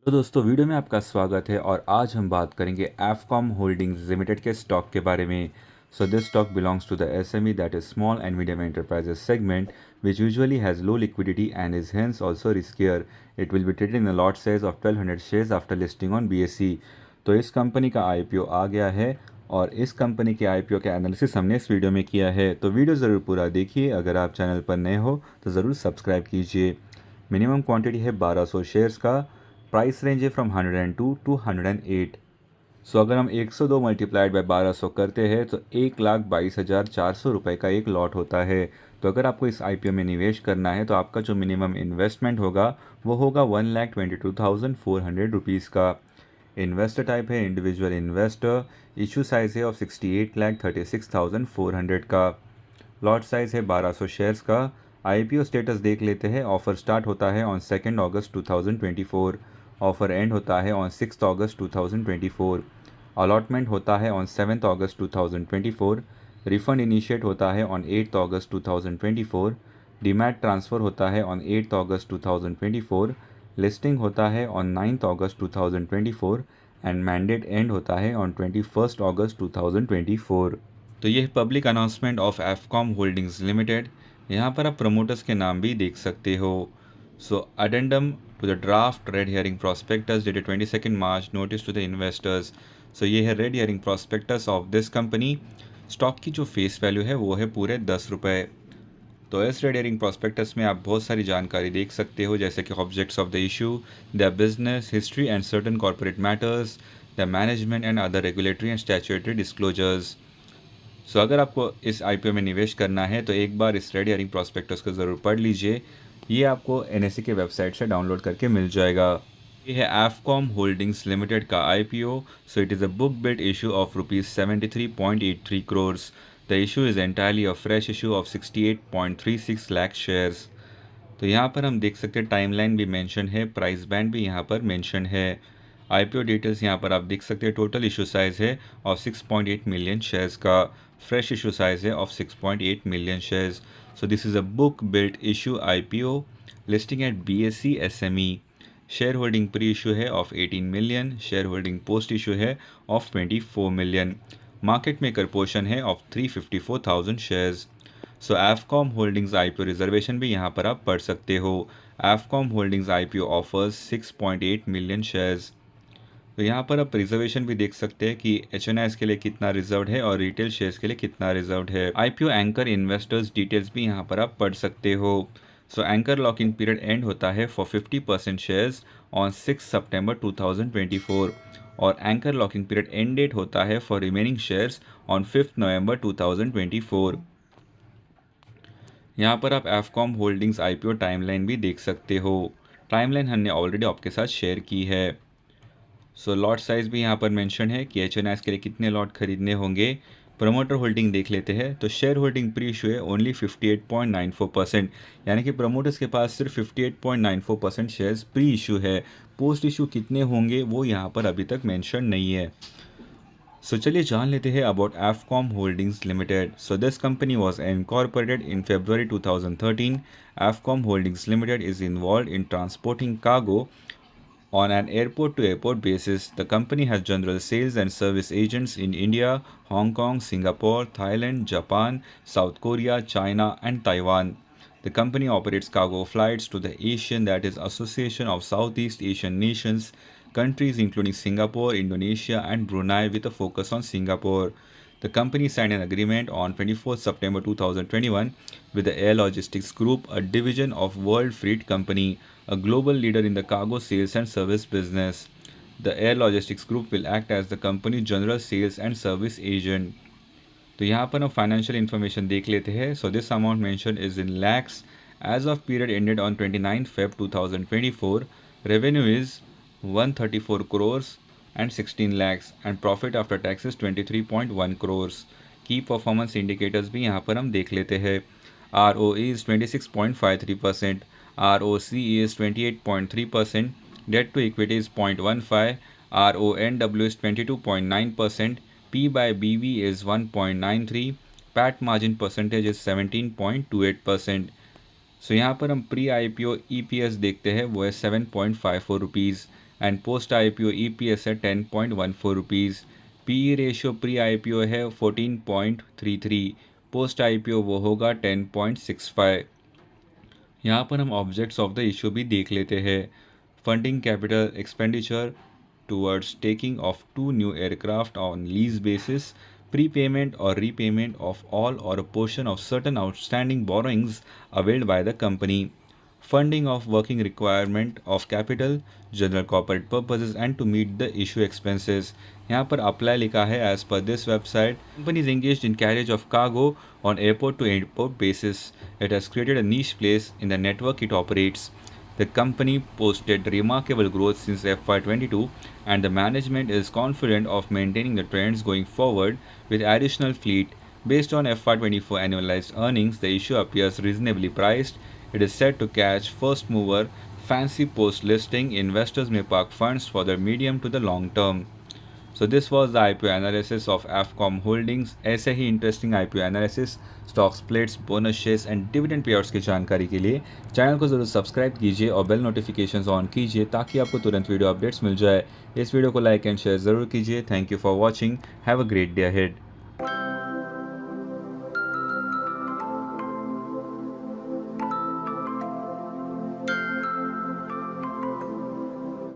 तो दोस्तों वीडियो में आपका स्वागत है और आज हम बात करेंगे एफकॉम होल्डिंग्स लिमिटेड के स्टॉक के बारे में। So this stock belongs to the SME that is small and medium enterprises segment which usually has low liquidity and is hence also riskier. It will be traded in a lot size of 1200 shares after listing on BSE. तो इस company का IPO आ गया है और इस company के IPO के analysis हमने इस वीडियो में किया है। तो वीडियो ज़रूर पूरा देखिए। अगर आप चैनल पर नए हो तो ज़रूर सब्सक्राइब कीजिए। मिनिमम क्वांटिटी है 1200 शेयर्स का। प्राइस रेंज है फ्रॉम 102 टू 108। सो अगर हम 102 मल्टीप्लाइड बाय 1200 करते हैं तो 1,22,400 रुपये का एक लॉट होता है। तो अगर आपको इस आईपीओ में निवेश करना है तो आपका जो मिनिमम इन्वेस्टमेंट होगा वो होगा 1,22,400 रुपीज़ का। इन्वेस्टर टाइप है इंडिविजुअल इन्वेस्टर। इशू साइज है ऑफ 68,36,400 का। लॉट साइज है 1200 शेयर्स का। आईपीओ स्टेटस देख लेते हैं। ऑफर स्टार्ट होता है ऑन 2 अगस्त 2024। ऑफर एंड होता है ऑन 6 अगस्त 2024। अलॉटमेंट होता है ऑन 7 अगस्त 2024। रिफंड इनिशिएट होता है ऑन 8 अगस्त 2024। डीमैट ट्रांसफ़र होता है ऑन 8 अगस्त 2024। लिस्टिंग होता है ऑन 9 अगस्त 2024 एंड मैंडेट एंड होता है ऑन 21 अगस्त 2024। तो ये public announcement of AFCOM holdings limited. यहाँ पर आप प्रमोटर्स के नाम भी देख सकते हो। So addendum to the draft red herring prospectus dated 22 March notice to the investors. So ये है red herring prospectus of this company. Stock की जो फेस वैल्यू है वो है पूरे 10 रुपये। तो इस रेड हियरिंग प्रॉस्पेक्टस में आप बहुत सारी जानकारी देख सकते हो, जैसे कि objects of the issue, the business history and certain corporate matters, the management and other regulatory and statutory disclosures. So अगर आपको इस आईपीओ में निवेश करना है तो एक बार इस रेड हियरिंग प्रॉस्पेक्टस को ज़रूर पढ़ लीजिए। ये आपको एनएसई के वेबसाइट से डाउनलोड करके मिल जाएगा। ये है एफकॉम होल्डिंग्स लिमिटेड का IPO. So it is a book build issue of ₹73.83 crores। The issue is entirely a fresh issue of 68.36 lakh shares. तो यहाँ पर हम देख सकते हैं टाइमलाइन भी मेंशन है, प्राइस बैंड भी यहाँ पर मेंशन है। आईपीओ डिटेल्स यहाँ पर आप देख सकते हैं। टोटल इशू साइज है ऑफ 6.8 मिलियन शेयर्स का। फ्रेश इशू साइज है of 6.8 million shares. So this is a book built issue IPO listing at BSE SME. Share holding pre issue है of 18 million. Share holding post issue है of 24 million. Market maker portion है of 354,000 shares. So AFCOM holdings IPO reservation भी यहाँ पर आप पढ़ सकते हो। AFCOM holdings IPO offers 6.8 million shares. तो यहाँ पर आप रिजर्वेशन भी देख सकते हैं कि एच के लिए कितना रिजर्व्ड है और रिटेल शेयर्स के लिए कितना रिजर्व्ड है। आईपीओ एंकर इन्वेस्टर्स डिटेल्स भी यहाँ पर आप पढ़ सकते हो। So anchor lock in period end होता है फॉर 50% शेयर्स ऑन 6 सितंबर 2024 और anchor locking period end date होता है फॉर रिमेनिंग शेयर्स ऑन 5 नवंबर 2024। यहाँ पर आप एफकॉम होल्डिंग्स आईपीओ टाइमलाइन भी देख सकते हो। टाइमलाइन हमने ऑलरेडी आपके साथ शेयर की है। सो लॉट साइज़ भी यहाँ पर मेंशन है कि एच के लिए कितने लॉट खरीदने होंगे। प्रमोटर होल्डिंग देख लेते हैं तो शेयर होल्डिंग प्री इशू है ओनली 58.94%, यानी कि प्रमोटर्स के पास सिर्फ 58.94% शेयर्स प्री इशू है। पोस्ट इशू कितने होंगे वो यहाँ पर अभी तक मेंशन नहीं है। सो चलिए जान लेते हैं about AFCOM holdings limited. So this company was incorporated in February 2013. AFCOM holdings limited is involved in transporting cargo on an airport-to-airport basis. The company has general sales and service agents in India, Hong Kong, Singapore, Thailand, Japan, South Korea, China, and Taiwan. The company operates cargo flights to the Asian, that is Association of Southeast Asian Nations, countries including Singapore, Indonesia, and Brunei with a focus on Singapore. The company signed an agreement on 24 September 2021 with the Air Logistics Group, a division of World Freight Company, a global leader in the cargo sales and service business. The Air Logistics Group will act as the company's general sales and service agent. तो यहाँ पर हम financial information देख लेते हैं। So this amount mention is in lakhs. As of period ended on 29 Feb 2024, revenue is 134 crores and 16 lakhs and profit after tax is 23.1 crores. की performance indicators भी यहाँ पर हम देख लेते हैं। ROE is 26.53%, ROCE is 28.3%, debt to equity is 0.15, RONW is 22.9%, P by BV is 1.93, PAT margin percentage is 17.28%. सो यहाँ पर हम प्री आईपीओ ईपीएस देखते हैं, वो है 7.54 rupees. And post IPO EPS है 10.14 rupees. PE ratio pre IPO है 14.33, post IPO वो होगा 10.65। यहाँ पर हम ऑब्जेक्ट्स ऑफ द इशू भी देख लेते हैं। Funding capital expenditure towards taking of 2 new aircraft on lease basis, prepayment or repayment of all or a portion of certain outstanding borrowings availed by the company, funding of working requirement of capital, general corporate purposes and to meet the issue expenses। यहाँ पर apply लिखा है as per this website. Company is engaged in carriage of cargo on airport to airport basis. It has created a niche place in the network it operates. The company posted remarkable growth since FY22 and the management is confident of maintaining the trends going forward with additional fleet. Based on FY24 annualized earnings, the issue appears reasonably priced. It is set to catch first mover fancy post listing. Investors may park funds for the medium to the long term. So this was the IPO analysis of AFCOM Holdings। ऐसे ही interesting IPO analysis, stock splits, bonus shares and dividend payouts की जानकारी के लिए channel को ज़रूर subscribe कीजिए और बेल नोटिफिकेशंस ऑन कीजिए ताकि आपको तुरंत वीडियो अपडेट्स मिल जाए। इस वीडियो को लाइक एंड शेयर ज़रूर कीजिए। Thank you for watching. Have a great day ahead.